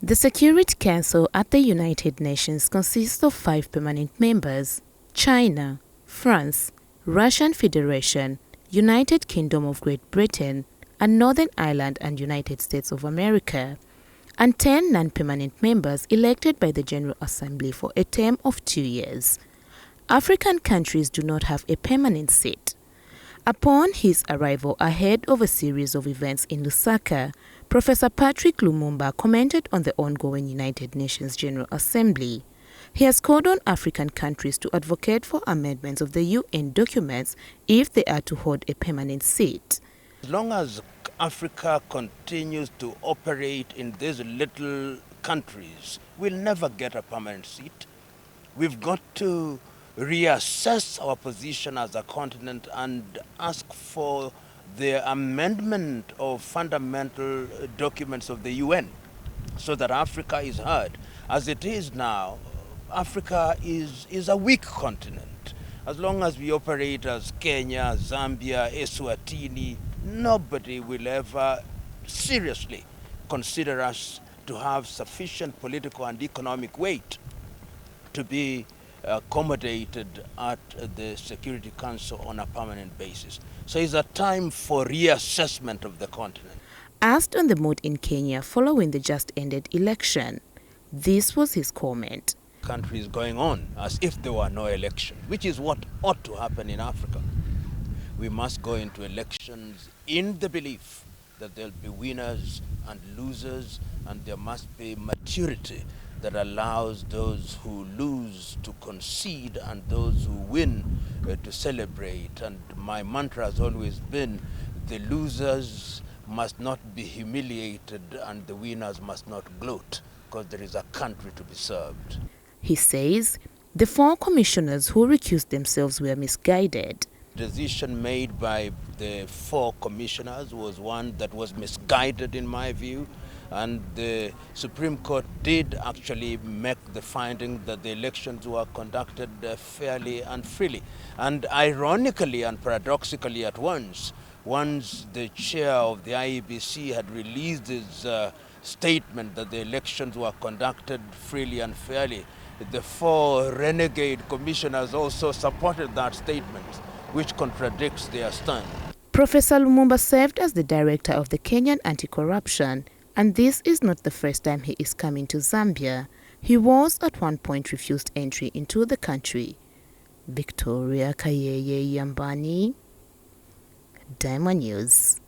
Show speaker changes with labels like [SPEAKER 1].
[SPEAKER 1] The Security Council at the United Nations consists of 5 permanent members: China, France, Russian Federation, United Kingdom of Great Britain, and Northern Ireland and United States of America, and 10 non-permanent members elected by the General Assembly for a term of 2 years. African countries do not have a permanent seat. Upon his arrival ahead of a series of events in Lusaka, Professor Patrick Lumumba commented on the ongoing United Nations General Assembly. He has called on African countries to advocate for amendments of the UN documents if they are to hold a permanent seat.
[SPEAKER 2] As long as Africa continues to operate in these little countries, we'll never get a permanent seat. We've got to reassess our position as a continent and ask for the amendment of fundamental documents of the UN so that Africa is heard. As it is now, Africa is a weak continent. As long as we operate as Kenya, Zambia, Eswatini, nobody will ever seriously consider us to have sufficient political and economic weight to be accommodated at the Security Council on a permanent basis. So it's a time for reassessment of the continent.
[SPEAKER 1] Asked on the mood in Kenya following the just-ended election, this was his comment.
[SPEAKER 2] Country is going on as if there were no election, which is what ought to happen in Africa. We must go into elections in the belief that there'll be winners and losers, and there must be maturity that allows those who lose to concede and those who win to celebrate. And my mantra has always been, the losers must not be humiliated and the winners must not gloat, because there is a country to be served.
[SPEAKER 1] He says the 4 commissioners who recused themselves were misguided.
[SPEAKER 2] The decision made by the 4 commissioners was one that was misguided in my view, and the Supreme Court did actually make the finding that the elections were conducted fairly and freely. And ironically and paradoxically at once the chair of the IEBC had released his statement that the elections were conducted freely and fairly, the 4 renegade commissioners also supported that statement, which contradicts their stand.
[SPEAKER 1] Professor Lumumba served as the director of the Kenyan Anti-Corruption, and this is not the first time he is coming to Zambia. He was at one point refused entry into the country. Victoria Kayeye Yambani, Diamond News.